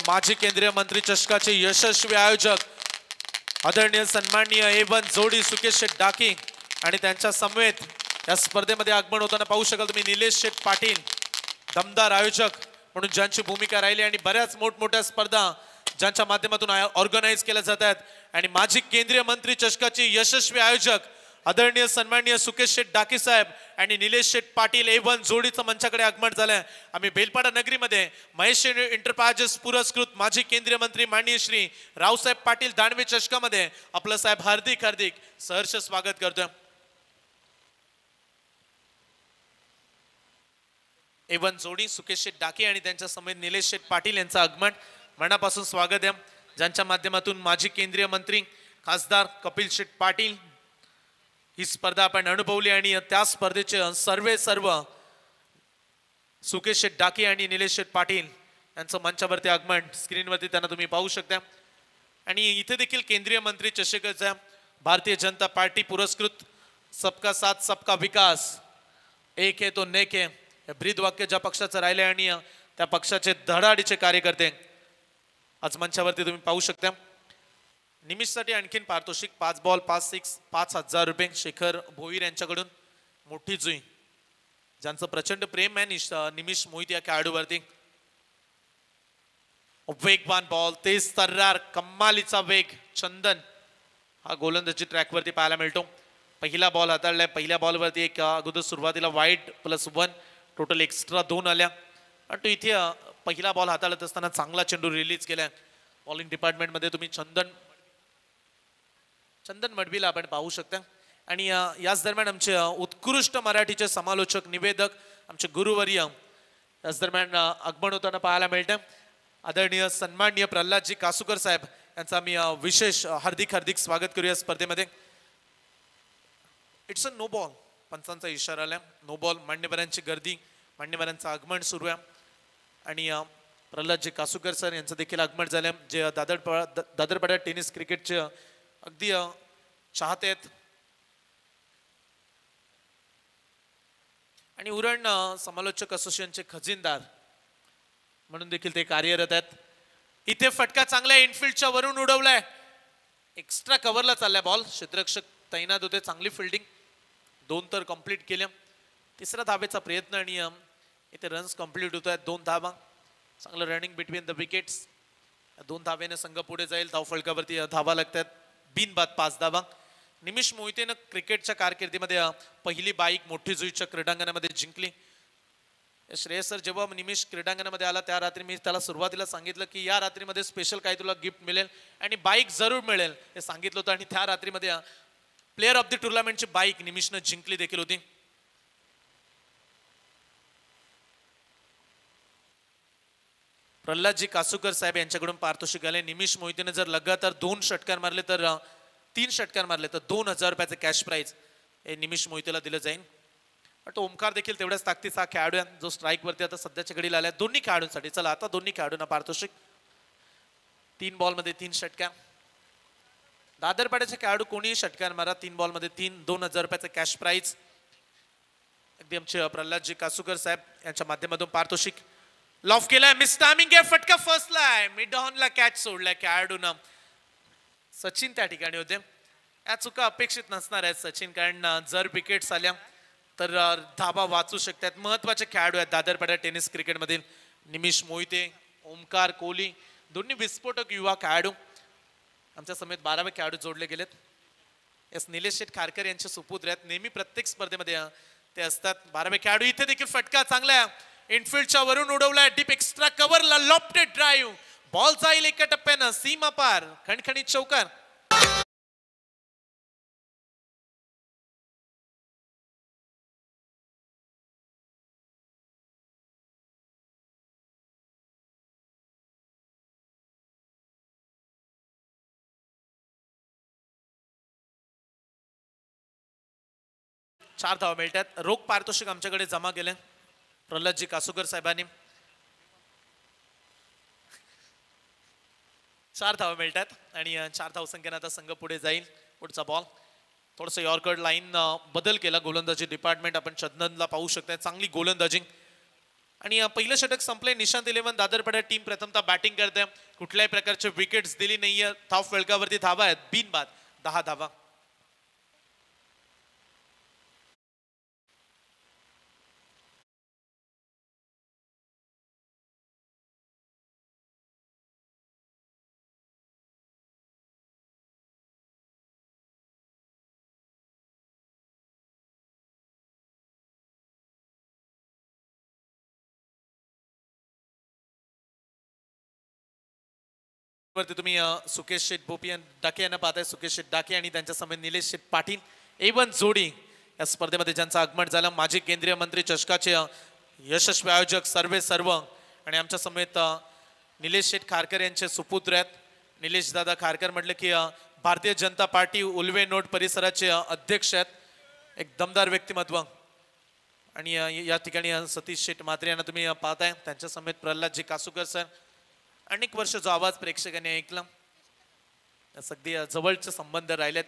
माजी केंद्रीय मंत्री चषकाचे यशस्वी आयोजक आदरणीय सन्माननीय A1 जोडी सुकेश शेठ डाकी आणि त्यांच्या समवेत या स्पर्धेमध्ये आगमन होताना पाहू शकाल तुम्ही निलेश शेठ पाटील, दमदार आयोजक म्हणून ज्यांची भूमिका राहिली आणि बऱ्याच मोठमोठ्या स्पर्धा ज्यांच्या माध्यमातून ऑर्गनाइज केल्या जातात आणि माजी केंद्रीय मंत्री चषकाचे यशस्वी आयोजक आदरणीय सन्माननीय सुकेश शेठ डाकी साहेब आणि निलेश शेठ पाटील A1 जोडीचं मंचाकडे आगमन झालंय। आम्ही बेलपाडा नगरीमध्ये महेश एंटरप्राइजेस पुरस्कृत माजी केंद्रीय मंत्री माननीय श्री रावसाहेब पाटील दानवे चषकामध्ये आपलं साहेब हार्दिक हार्दिक सहर्ष स्वागत करतोय। A1 जोडी सुकेश शेठ डाकी आणि त्यांच्या समेत निलेश शेठ पाटील यांचं आगमन मनापासून स्वागत आहे, ज्यांच्या माध्यमातून माजी केंद्रीय मंत्री खासदार कपिल शेठ पाटील ही स्पर्धा आपण अनुभवली आणि त्या स्पर्धेचे सर्व सुकेश शेठ डाकी आणि निलेश शेठ पाटील यांचं मंचावरती आगमन स्क्रीनवरती त्यांना तुम्ही पाहू शकता। आणि इथे देखील केंद्रीय मंत्री चषकाचा भारतीय जनता पार्टी पुरस्कृत सबका साथ सबका विकास एक है तो नेक है हे ब्रीद वाक्य ज्या पक्षाचं राहिले आणि त्या पक्षाचे धडाडीचे कार्यकर्ते आज मंचावरती तुम्ही पाहू शकता। निमिषसाठी आणखीन पारितोषिक 5 बॉल 5 6 5,000 रुपये शेखर भोईर यांच्याकडून मोठी जुई, ज्यांचं प्रचंड प्रेम आहे निमिष मोहित या खेळाडूवरती। वेगवान बॉल, तेज तर्रार, कमालीचा वेग, चंदन हा गोलंदाजी ट्रॅकवरती पाहायला मिळतो। पहिला बॉल हाताळलाय, पहिल्या बॉलवरती एक अगोदर सुरुवातीला वाईड +1 टोटल एक्स्ट्रा 2 आल्या आणि तो इथे पहिला बॉल हाताळत असताना चांगला चेंडू रिलीज केलाय। बॉलिंग डिपार्टमेंट मध्ये तुम्ही चंदन मडवीला आपण पाहू शकता। आणि याच दरम्यान आमचे उत्कृष्ट मराठीचे समालोचक निवेदक आमचे गुरुवर्य याच दरम्यान आगमन होताना पाहायला मिळतं। आदरणीय सन्माननीय प्रल्हादजी कासुकर साहेब यांचा मी विशेष हार्दिक हार्दिक स्वागत करूया स्पर्धेमध्ये। इट्स अ नो बॉल, पंचांचा इशारा आला, नो बॉल। मान्यवरांची गर्दी, मान्यवरांचं आगमन सुरू आहे आणि प्रल्हादजी कासुकर सर यांचं देखील आगमन झालं, जे दादरपाडा टेनिस क्रिकेटचे अगदी चाहते आहेत आणि उरण समालोचक असोसिएशनचे खजिनदार म्हणून देखील ते कार्यरत आहेत। इथे फटका चांगला इनफिल्डच्या वरून उडवलाय, एक्स्ट्रा कव्हरला चाललाय बॉल, क्षेत्ररक्षक तैनात होते, चांगली फिल्डिंग, 2 तर कंप्लीट केल्या, तिसरा धावेचा प्रयत्न आणि इथे रन्स कंप्लीट होत आहेत, 2 धावा, चांगलं रनिंग बिटवीन द विकेट्स, 2 धावेने संघ पुढे जाईल, धावफलकावरती धावा लागतात, बिनबाद 5 धावा। निमिष मोहितेनं क्रिकेटच्या कारकिर्दीमध्ये पहिली बाईक मोठी जुईच्या क्रीडांगणामध्ये जिंकली। श्रेयस सर जेव्हा निमिष क्रीडांगणामध्ये आला त्या रात्री मी त्याला सुरुवातीला सांगितलं की या रात्रीमध्ये स्पेशल काही तुला गिफ्ट मिळेल आणि बाईक जरूर मिळेल हे सांगितलं होतं आणि त्या रात्रीमध्ये प्लेअर ऑफ द टुर्नामेंटची बाईक निमिषनं जिंकली देखील होती। प्रल्हादजी कासुकर साहेब यांच्याकडून पारितोषिक आले। निमिष मोहितेने जर लगातार 2 षटकार मारले तर 3 षटकार मारले तर 2,000 रुपयाचे कॅश प्राइज हे निमिष मोहितेला दिलं जाईल। तो ओमकार देखील तेवढ्याच ताकदीचा खेळाडू आहे जो स्ट्राईक वरती आता सध्याच्या घडीला आलाय। दोन्ही खेळाडूंसाठी चला आता दोन्ही खेळाडूंना पारितोषिक, 3 बॉलमध्ये 3 षटकार। दादरपाड्याचे खेळाडू कोणीही षटकार मारा, 3 बॉलमध्ये 3, 2,000 रुपयाचे कॅश प्राइज अगदी आमचे प्रल्हादजी कासुकर साहेब यांच्या माध्यमातून पारितोषिक। लॉफ केलाय, मिस टायमिंग आहे, फटका फसलाय, मिड ऑनला कॅच सोडलाय खेळाडूनं। सचिन त्या ठिकाणी होते, या चुका अपेक्षित नसणार आहेत सचिन, कारण जर विकेट्स आल्या तर धाबा वाचू शकतात। महत्वाचे खेळाडू आहेत दादरपाडा टेनिस क्रिकेटमधील निमिष मोहिते, ओमकार कोहली, दोन्ही विस्फोटक युवा खेळाडू आमच्या समेत 12वे खेळाडू जोडले गेलेत। एस निलेश शेठ खारकर यांचे सुपुत्र आहेत, नेहमी प्रत्येक स्पर्धेमध्ये ते असतात। 12वे खेळाडू, इथे देखील फटका चांगला इनफिल्डच्या वरून उडवलाय, डीप एक्स्ट्रा कव्हरला लॉफ्टेड ड्राईव्ह, बॉल जाईल एका टप्प्यानं सीमा पार, खणखणीत चौकार। चार धावा मिळतात, रोख पारितोषिक आमच्याकडे जमा केले प्रल्हादजी कासुकर साहेबांनी। 4 धावा मिळतात आणि 4 धावसंख्येने आता संघ पुढे जाईल। पुढचा बॉल थोडंसं यॉर्कर लाईन बदल केला गोलंदाजी डिपार्टमेंट, आपण चंदनला पाहू शकता, चांगली गोलंदाजी आणि पहिलं षटक संपले. निशांत 11 दादरपाडा टीम प्रथमतः बॅटिंग करते. कुठल्याही प्रकारचे विकेट्स दिली नाहीये. धाव फलकावरती धावा आहेत बिनबाद 10 धावा. वरती तुम्ही सुकेश शेठ भोपी डाके यांना पाहताय. सुकेश शेठ डाके आणि त्यांच्या समेत निलेश शेठ पाटील A1 जोडी या स्पर्धेमध्ये ज्यांचं आगमन झालं. माजी केंद्रीय मंत्री चषकाचे यशस्वी आयोजक सर्व आणि आमच्या समेत निलेश शेठ खारकर यांचे सुपुत्र आहेत. निलेश दादा खारकर म्हटलं की भारतीय जनता पार्टी उल्वे नोट परिसराचे अध्यक्ष आहेत. एक दमदार व्यक्तिमत्व. आणि या ठिकाणी सतीश शेठ म्हात्रे यांना तुम्ही पाहताय. त्यांच्या समेत प्रल्हादजी कासूकर सर. अनेक वर्ष जो आवाज प्रेक्षकांनी ऐकला अगदी जवळचे संबंध राहिलेत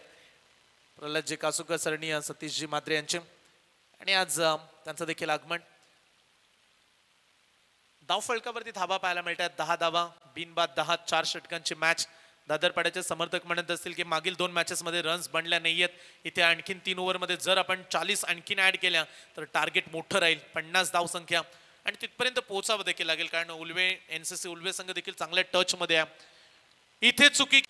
प्रल्हादजी कासूकर सर आणि सतीशजी म्हात्रे यांचे. आणि आज त्यांचं देखील आगमन. धाव फलकावरती धावा पाहायला मिळतात 10 धावा बिनबाद 10. 4 षटकांची मॅच. दादरपाड्याचे समर्थक म्हणत असतील की मागील 2 मॅचेस मध्ये रन्स बनल्या नाहीयेत. इथे आणखीन 3 ओव्हरमध्ये जर आपण 40 आणखीन ऍड केल्या तर टार्गेट मोठं राहील. 50 धाव संख्या आणि तिथपर्यंत पोहोचावं देखील लागेल. कारण उल्वे NCC उल्वे संघ देखील चांगल्या टच मध्ये आहे. इथे चुकी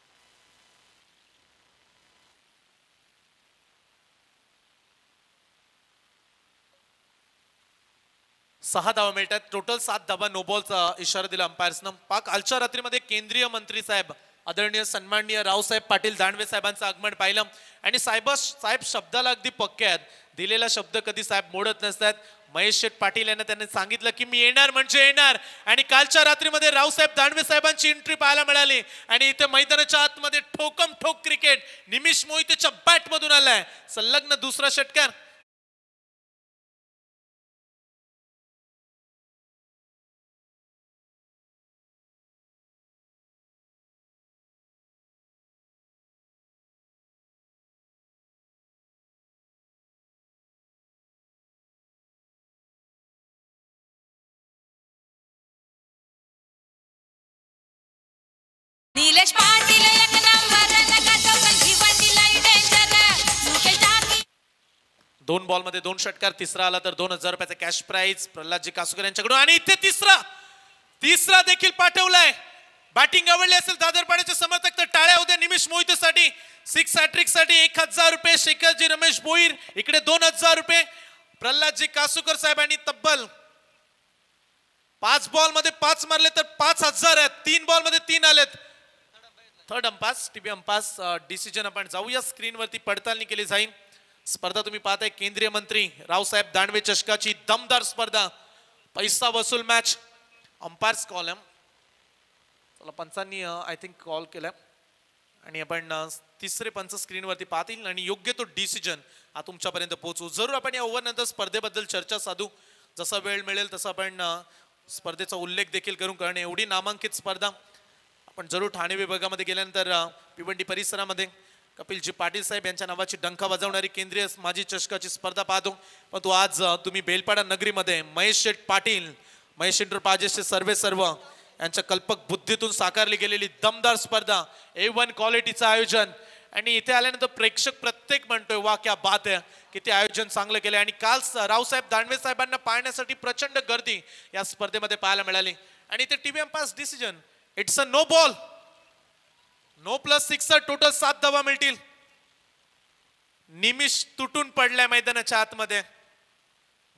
6 धावा मिळतात. टोटल 7 धावा. नो बॉलचा इशारा दिला अंपायर्सनं. कालच्या रात्रीमध्ये केंद्रीय मंत्री साहेब आदरणीय सन्माननीय रावसाहेब पाटील दानवे साहेबांचं आगमन पाहिलं. आणि साहेब शब्दाला अगदी पक्के आहेत. दिलेला शब्द कधी साहेब मोडत नसतात. महेश शेठ पाटील यांना त्यांनी सांगितलं की मी येणार म्हणजे येणार. आणि कालच्या रात्रीमध्ये रावसाहेब दानवे साहेबांची एंट्री पाहायला मिळाली. आणि इथे मैदानाच्या आतमध्ये ठोकम ठोक क्रिकेट निमिष मोहितेच्या बॅट मधून आलाय. संलग्न दुसरा षटकार. निलेश पाटील एक नंबर लगा चौकन भिवंडीला डेंजर सुकेश डाके. 2 बॉल मध्ये 2 षटकार. तिसरा आला तर 2000 रुपयाचा कॅश प्राइज प्रल्हादजी कासूकर यांच्याकडून. आणि इथे तिसरा देखील पाठवलाय. बॅटिंग आवडली असेल दादरपाड्याचे समर्थक तर टाळ्या होत्या निमिष मोहितेसाठी. 6 हॅट्रिक साठी 1000 रुपये. शेखरजी रमेश भोईर इकडे 2000 रुपये. प्रल्हादजी कासूकर साहेबांनी तब्बल 5 बॉल मध्ये 5 मारले तर 5000 आहेत. 3 बॉल मध्ये 3 आलेत. Third umpire's TV umpire's decision आपण जाऊया. स्क्रीनवरती पडताळणी केली जाईल. स्पर्धा तुम्ही पाहताय केंद्रीय मंत्री रावसाहेब दानवे चषकाची दमदार स्पर्धा. पैसा वसूल मॅच. अंपायर्स कॉल चला पंचांनी आय थिंक कॉल केलाय. आणि आपण तिसरे पंच स्क्रीनवरती पाहतील आणि योग्य तो डिसिजन हा तुमच्यापर्यंत पोहोचू. जरूर आपण या ओव्हर नंतर स्पर्धेबद्दल चर्चा साधू. जसा वेळ मिळेल तसा आपण स्पर्धेचा उल्लेख देखील करू. कारण एवढी नामांकित स्पर्धा. आपण जरूर ठाणे विभागामध्ये गेल्यानंतर भिवंडी परिसरामध्ये कपिलजी पाटील साहेब यांच्या नावाची डंका वाजवणारी केंद्रीय माजी चषकाची स्पर्धा पाहतो. परंतु आज तुम्ही बेलपाडा नगरीमध्ये महेश शेठ पाटील महेश इंटरप्राइजेसचे सर्व यांच्या कल्पक बुद्धीतून साकारली गेलेली दमदार स्पर्धा. A1 क्वालिटीचं आयोजन. आणि इथे आल्यानंतर प्रेक्षक प्रत्येक म्हणतोय वा क्या बात आहे. किती आयोजन चांगलं केलं. आणि काल रावसाहेब दानवे साहेबांना पाहण्यासाठी प्रचंड गर्दी या स्पर्धेमध्ये पाहायला मिळाली. आणि इथे TV umpires decision. It's a no ball. No plus 6 total 7 धावा मिळतील. निमिष तुटून पडलाय मैदानाच्या आतमध्ये.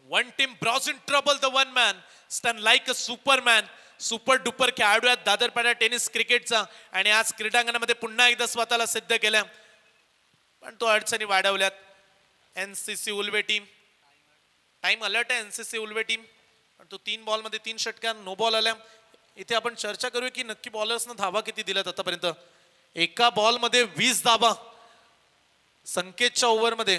One team bros in trouble. The one man stun like a superman. Super duper खेळाडू आहेत दादरपाडा टेनिस क्रिकेटचा. आणि आज क्रीडांगणामध्ये पुन्हा एकदा स्वतःला सिद्ध केलं. पण तो अडचणी वाढवल्यात. NCC Ulwe team time alert आहे. NCC Ulwe team. पण तो 3 बॉल मध्ये 3 षटकार. नो बॉल आल्या. इथे आपण चर्चा करूया की नक्की बॉलर्सना धावा किती दिल्यात आतापर्यंत. एका बॉल मध्ये 20 धावा. संकेतच्या ओव्हर मध्ये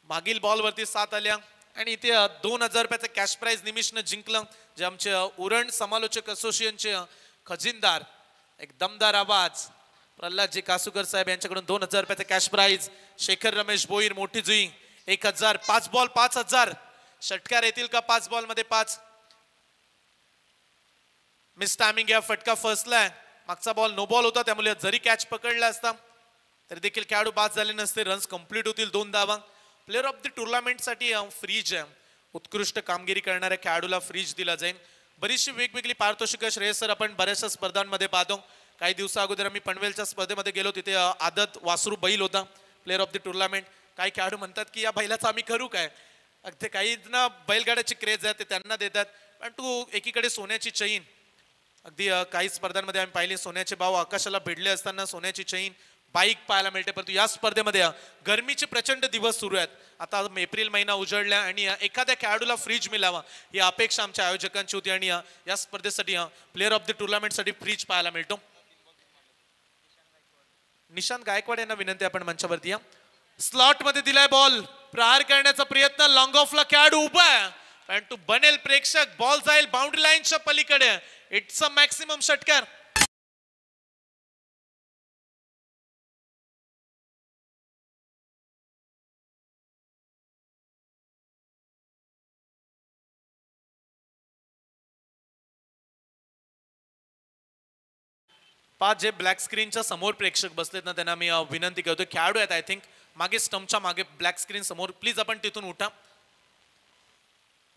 मागील बॉल वरती 7 आल्या. आणि इथे 2000 रुपयाचं कॅश प्राइज निमिषनं जिंकलं. जे आमचे उरण समालोचक असोसिएशनचे खजिनदार. एक दमदार आवाज प्रल्हादजी कासूकर साहेब यांच्याकडून 2000 रुपयाचं कॅश प्राइज. शेखर रमेश भोईर मोठी जुई 1000. 5 बॉल 5000. षटकार येतील का 5 बॉल मध्ये 5? मिस टायमिंग या फटका फसलाय. मागचा बॉल नो बॉल होता, त्यामुळे जरी कॅच पकडला असता तरी देखील खेळाडू बाद झाले नसते. रन्स कंप्लीट होतील 2 धावा. प्लेअर ऑफ द टुर्नामेंट साठी फ्रीज आहे. उत्कृष्ट कामगिरी करणाऱ्या खेळाडूला फ्रीज दिला जाईल. बरीचशी वेगवेगळी पारितोषिकं श्रेयस सर आपण बऱ्याचशा स्पर्धांमध्ये पाहतो. काही दिवसा अगोदर आम्ही पनवेलच्या स्पर्धेमध्ये गेलो, तिथे आदत वासरू बैल होता प्लेअर ऑफ द टुर्नामेंट. काही खेळाडू म्हणतात की या बैलाचं आम्ही करू काय. अगदी काही ना बैलगाड्याची क्रेज आहे ते त्यांना देतात. पण तू एकीकडे सोन्याची चैन, अगदी काही स्पर्धांमध्ये आम्ही पाहिले सोन्याचे भाव आकाशाला भिडले असताना सोन्याची चैन बाईक पाहायला मिळते. परंतु या स्पर्धेमध्ये गरमीचे प्रचंड दिवस सुरू आहेत. आता एप्रिल महिना उजळला आणि एखाद्या खेळाडूला फ्रीज मिळावा ही अपेक्षा आमच्या आयोजकांची होती आणि या स्पर्धेसाठी प्लेअर ऑफ द टुर्नामेंटसाठी फ्रीज पाहायला मिळतो. निशांत गायकवाड यांना विनंती आपण मंचावरती या. स्लॉट मध्ये दिलाय बॉल, प्रहार करण्याचा प्रयत्न, लॉंग ऑफला खेळाडू उभा आहे पण तू बनेल प्रेक्षक, बॉल जाईल बाउंड्री लाईनच्या पलीकडे. इट्स अ मॅक्सिमम षटकार. पाच जे ब्लॅक स्क्रीनच्या समोर प्रेक्षक बसलेत ना त्यांना मी विनंती करतो, खेळाडू आहेत आय थिंक मागे स्टंपच्या मागे ब्लॅक स्क्रीन समोर, प्लीज आपण तिथून उठा.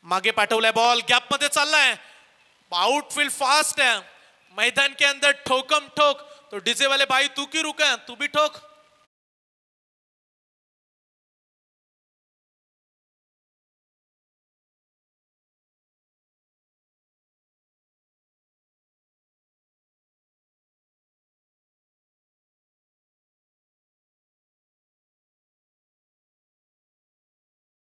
मागे पाठवलाय बॉल, गॅप मध्ये चाललाय, आउटफील्ड फास्ट है, मैदान के अंदर ठोकम ठोक. तो डीजे वाले भाई तू क्यों रुका, तू भी ठोक.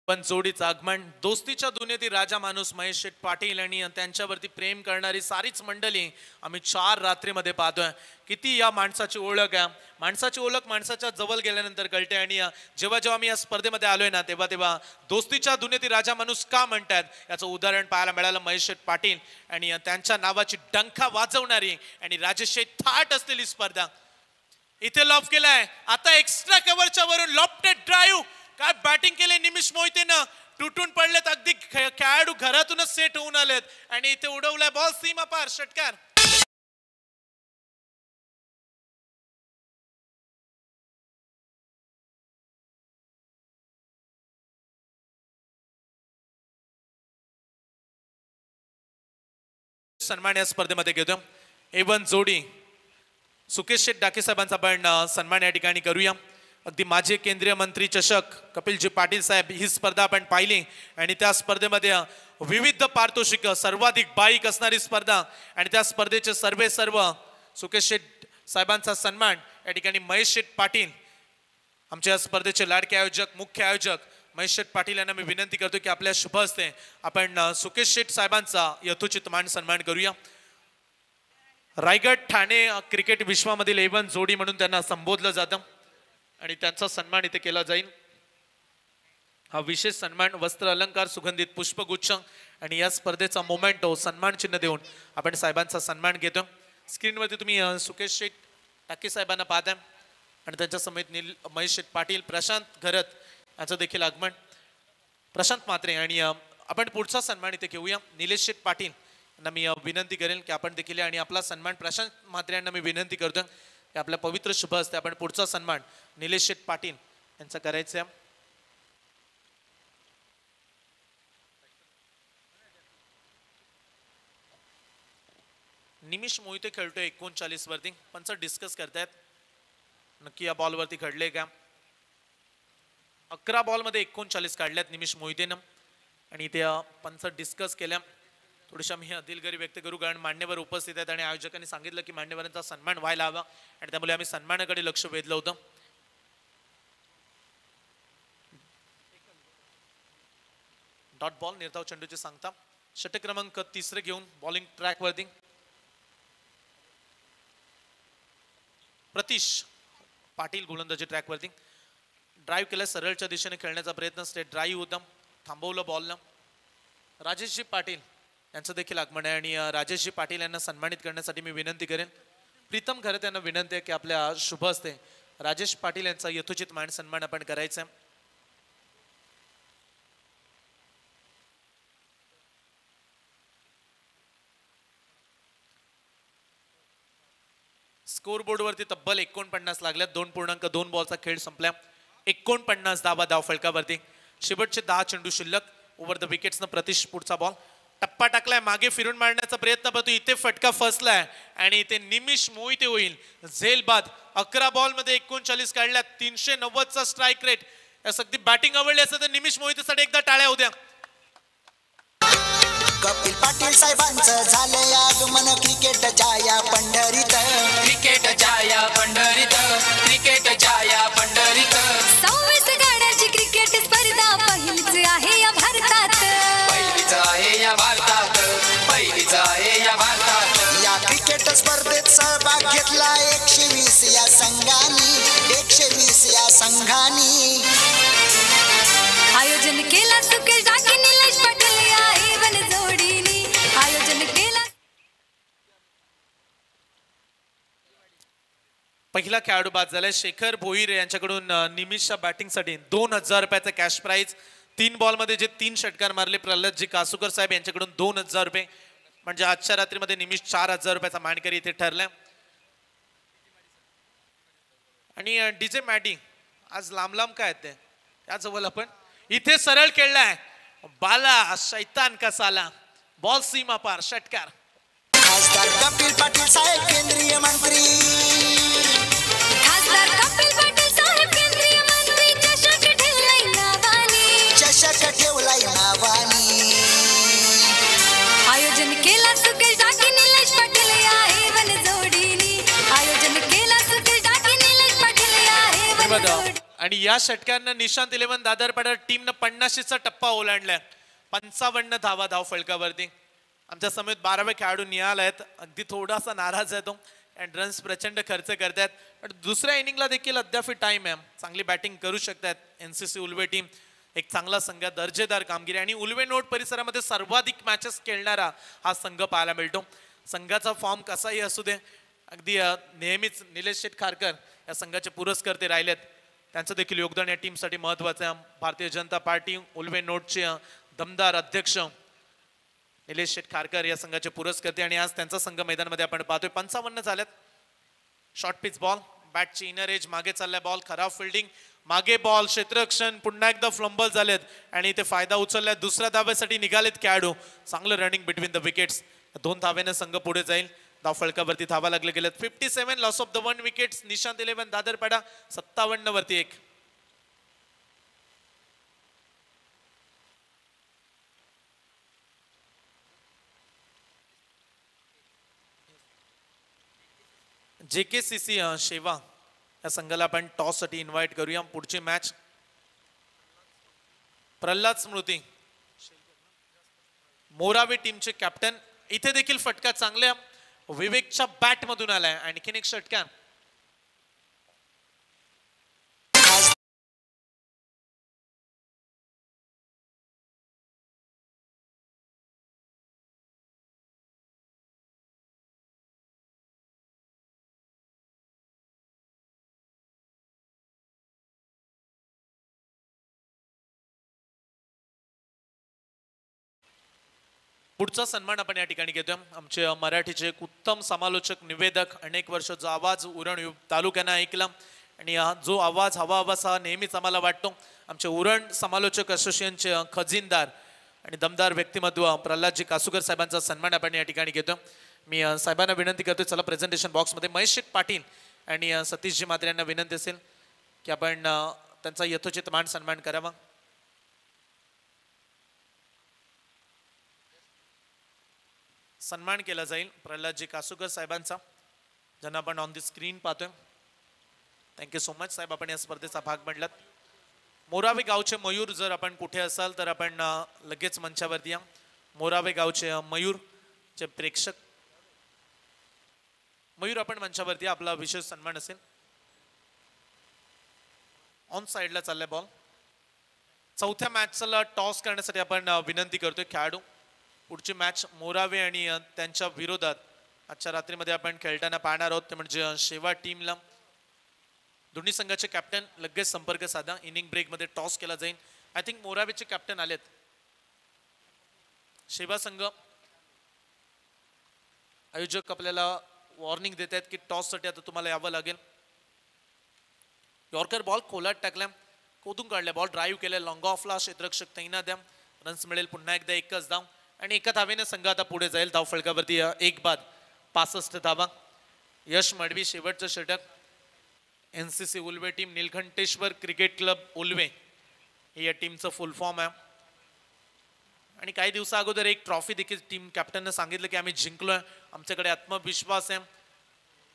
पण जोडीचं आगमन, दोस्तीच्या दुनियेतील राजा माणूस महेश शेठ पाटील आणि त्यांच्यावरती प्रेम करणारी सारीच मंडळी आम्ही 4 रात्रीमध्ये पाहतोय. किती या माणसाची ओळख आहे. माणसाची ओळख माणसाच्या जवळ गेल्यानंतर कळते. आणि जेव्हा जेव्हा मी या स्पर्धेमध्ये आलोय ना तेव्हा तेव्हा दोस्तीच्या दुनियेतील राजा माणूस का म्हणतात याचं उदाहरण पाहायला मिळालं. महेश शेठ पाटील आणि त्यांच्या नावाची डंका वाजवणारी आणि राजेश शेठ थाट असलेली स्पर्धा. इथे लॉफ केलाय, आता एक्स्ट्रा कव्हरच्या वरून लॉफ्टेड ड्राईव्ह, काय बॅटिंग केले निमिष मोहितेनं, तुटून पडलेत, अगदी खेळाडू घरातूनच सेट होऊन आलेत आणि इथे उडवलाय बॉल सीमा पार, षटकार. सन्मान या स्पर्धेमध्ये घेतो. A1 जोडी सुकेश शेठ डाके साहेबांचा आपण सन्मान या ठिकाणी करूया. अगदी माजी केंद्रीय मंत्री चषक कपिलजी पाटील साहेब ही स्पर्धा आपण पाहिली आणि त्या स्पर्धेमध्ये विविध पारितोषिक, सर्वाधिक बाईक असणारी स्पर्धा आणि त्या स्पर्धेचे सर्व सुकेश शेठ साहेबांचा सन्मान या ठिकाणी महेश शेठ पाटील आमच्या स्पर्धेचे लाडके आयोजक, मुख्य आयोजक महेश शेठ पाटील यांना मी विनंती करतो की आपल्या शुभ हस्ते आपण सुकेश शेठ साहेबांचा यथोचित मान सन्मान करूया. रायगड ठाणे क्रिकेट विश्वामधील A1 जोडी म्हणून त्यांना संबोधलं जातं आणि त्यांचा सन्मान इथे केला जाईल. हा विशेष सन्मान वस्त्र अलंकार, सुगंधित पुष्पगुच्छ आणि या स्पर्धेचा मोमेंटो सन्मान चिन्ह देऊन आपण साहेबांचा सन्मान घेतो. स्क्रीनवरती तुम्ही सुकेश शेठ टाके साहेबांना पाहताय आणि त्यांच्या समेत महेश शेठ पाटील, प्रशांत घरत यांचं देखील आगमन, प्रशांत म्हात्रे. आणि आपण पुढचा सन्मान इथे घेऊया. निलेश शेठ पाटील यांना मी विनंती करेन की आपण देखील आणि आपला सन्मान प्रशांत म्हात्रे यांना मी विनंती करतो की आपल्या पवित्र शुभ हस्ते आपण पुढचा सन्मान निलेश शेठ पाटील यांचा करायचा आहे. निमिष मोहिते खेळतोय 39 वरती. पंच डिस्कस करतायत नक्की या बॉल वरती घडले का. 11 बॉल मध्ये 39 काढल्यात निमिष मोहितेनं आणि ते पंच डिस्कस केल्या. थोडीशा मी दिलगिरी व्यक्त करू कारण मान्यवर उपस्थित आहेत आणि आयोजकांनी सांगितलं की मान्यवरांचा सन्मान व्हायला हवा आणि त्यामुळे आम्ही सन्मानाकडे लक्ष वेधलं होतं. डॉट बॉल निर्धाव चेंडूचे सांगता. षटक क्रमांक 3 घेऊन बॉलिंग ट्रॅक वरती प्रतीश पाटील गोलंदाजी ट्रॅक वरती. ड्राईव्ह केला, सरळच्या दिशेने खेळण्याचा प्रयत्न, स्ट्रेट ड्राईव्ह होता, थांबवलं बॉलला. राजेशजी पाटील यांचं देखील आगमन आहे आणि राजेशजी पाटील यांना सन्मानित करण्यासाठी मी विनंती करेन. प्रीतम खरं त्यांना विनंती आहे की आपल्या शुभ हस्ते राजेश पाटील यांचा यथोचित मान सन्मान आपण करायचा आहे. स्कोर बोर्डवरती तब्बल 49 लागल्यात. 2.2 बॉलचा खेळ संपला. 49 धावा धाव फलकावरती. शेवटचे 10 चेंडू शिल्लक. ओव्हर द विकेट्सनं प्रतीश पुढचा बॉल टप्पा टाकलाय, मागे फिरून मारण्याचा प्रयत्न करतो. इथे फटका फसलाय आणि इथे निमिष मोहिते होईल झेल बाद. 11 बॉल मध्ये 39 काढल्यात. 390चा स्ट्राईक रेट. अगदी बॅटिंग आवडली असं तर निमिष मोहितेसाठी एकदा टाळ्या होत्या. कपिल पाटील साहेबांचं झालंय आगमन क्रिकेटच्या या पंढरीत. क्रिकेटच्या या पंढरीत, क्रिकेटच्या या पंढरीत. 26 गाड्यांची क्रिकेट स्पर्धा पहिलीच आहे या भारतात. पहिलीच आहे या भारतात, पहिलीच आहे या भारतात. या क्रिकेट स्पर्धेत सहभाग घेतला 120 या संघांनी, 120 या संघांनी. आयोजन केला सुकेश डाके निलेश पाटील या एवन जोडीनी. आयोजन केला. पहिला खेळाडू बाद झालाय शेखर भोईर यांच्याकडून निमिषच्या बॅटिंगसाठी 2000 रुपयाचा कॅश प्राइज. 3 बॉलमध्ये जे 3 षटकार मारले प्रल्हादजी कासूकर साहेब यांच्याकडून 2000 रुपये. म्हणजे आजच्या रात्रीमध्ये निमिष 4000 रुपयाचा मानकरी इथे ठरलाय. आणि डीजे मॅडी आज लांब लांब काय ते त्याजवळ आपण इथे सरळ खेळलाय. बाला शैतान कसाला बॉल सीमा पार षटकार. खासदार कपिल पाटील साहेब केंद्रीय मंत्री. खासदार कपिल पाटील साहेब केंद्रीय मंत्री चषक ठेवलाय नावानी. चषक ठेवलाय नावानी. आयोजन केला सुकेश डाके निलेश पाटील या एवन जोडीनी. आयोजन केला सुकेश डाके निलेश पाटील या एवन जोडीनी. आणि या षटकांना निशांत 11 दादरपाडा टीमनं 50चा टप्पा ओलांडलाय. 55 धावा धाव फलकावरती. आमच्या समेत 12वे खेळाडू निहाल आहेत. अगदी थोडासा नाराज आहे तो अँड रन्स प्रचंड खर्च करतायत. पण दुसऱ्या इनिंगला देखील अद्याप टाइम आहे. चांगली बॅटिंग करू शकतात एनसीसी उल्वे टीम. एक चांगला संघ, दर्जेदार कामगिरी आणि उल्वे नोट परिसरामध्ये सर्वाधिक मॅचेस खेळणारा हा संघ पाहायला मिळतो. संघाचा फॉर्म कसाही असू दे, अगदी नेहमीच निलेश शेठ खारकर या संघाचे पुरस्कर्ते राहिलेत. त्यांचं देखील योगदान या टीमसाठी महत्वाचं आहे. भारतीय जनता पार्टी उल्वे नोटचे दमदार अध्यक्ष निलेश शेठ खारकर या संघाचे पुरस्कर्ते आणि आज त्यांचा संघ मैदानामध्ये आपण पाहतोय. 55 झाल्यात. शॉर्ट पिच बॉल, बॅटची इनर एज, मागे चाललाय बॉल, खराब फिल्डिंग, मागे बॉल, क्षेत्ररक्षण, पुन्हा एकदा फ्लंबल झालेत आणि ते फायदा उचललाय. दुसऱ्या धाब्यासाठी निघालेत खेळाडू. चांगलं रनिंग बिटवीन द विकेट्स. 2 धाव्याने संघ पुढे जाईल. धाव फलकावरती धावा लागले गेलेत. 57 loss of the 1 wickets. Nishant 11 दादरपाडा 57 वरती 1. JKCC शेवा या संघाला आपण टॉस साठी इन्व्हाइट करूया. पुढची मॅच प्रल्हाद स्मृती मोरावे टीमचे कॅप्टन. इथे देखील फटका चांगल्या विवेकच्या बॅट मधून आलाय. आणखीन एक षटकार. पुढचा सन्मान आपण या ठिकाणी घेतोय. आमचे मराठीचे एक उत्तम समालोचक, निवेदक, अनेक वर्ष जो आवाज उरण तालुक्यांना ऐकला आणि जो आवाज हवा असा नेहमीच आम्हाला वाटतो. आमचे उरण समालोचक असोसिएशनचे खजिनदार आणि दमदार व्यक्तिमत्व प्रल्हादजी कासूकर साहेबांचा सन्मान आपण या ठिकाणी घेतो. मी साहेबांना विनंती करतोय, चला प्रेझेंटेशन बॉक्समध्ये महेश शेठ पाटील आणि सतीशजी मात्रे यांना विनंती असेल की आपण त्यांचा यथोचित मान सन्मान करावा. सन्मान केला जाईल प्रल्हादजी कासूकर साहेबांचा, ज्यांना आपण ऑन दी स्क्रीन पाहतोय. थँक्यू सो मच साहेब, आपण या स्पर्धेचा भाग बनलात. मोरावे गावचे मयूर, जर आपण कुठे असाल तर आपण लगेच मंचावरती या. मोरावे गावचे मयूर चे प्रेक्षक, मयूर आपण मंचावरती या. आपला विशेष सन्मान असेल. ऑन साइडला चाललाय बॉल. चौथ्या मॅचला टॉस करण्यासाठी आपण विनंती करतोय खेळाडू. पुढची मॅच मोरावे आणि त्यांच्या विरोधात आजच्या रात्रीमध्ये आपण खेळताना पाहणार आहोत, ते म्हणजे शेवा टीमला. दोन्ही संघाचे कॅप्टन लगेच संपर्क साधा. इनिंग ब्रेक मध्ये टॉस केला जाईल. आय थिंक मोरावेचे कॅप्टन आलेत. शेवा संघ आयोजक आपल्याला वॉर्निंग देत आहेत की टॉससाठी आता तुम्हाला यावं लागेल. यॉर्कर बॉल खोलात टाकल्या, कोदून काढल्या, बॉल ड्राईव्ह केल्या, लॉंग ऑफला क्षेत्ररक्षक तैनात द्या. रन्स मिळेल पुन्हा एकदा एकच धाव आणि एका धावेने संघ आता पुढे जाईल. धाव फलकावरती एक बाद 65 धावा. यश मडवी शेवटचं षटक. NCC Ulwe team Neelkantheshwar cricket club Ulwe हे या टीमचं फुल फॉर्म आहे. आणि काही दिवसा अगोदर एक ट्रॉफी देखील टीम कॅप्टनने सांगितलं की आम्ही जिंकलोय, आमच्याकडे आत्मविश्वास आहे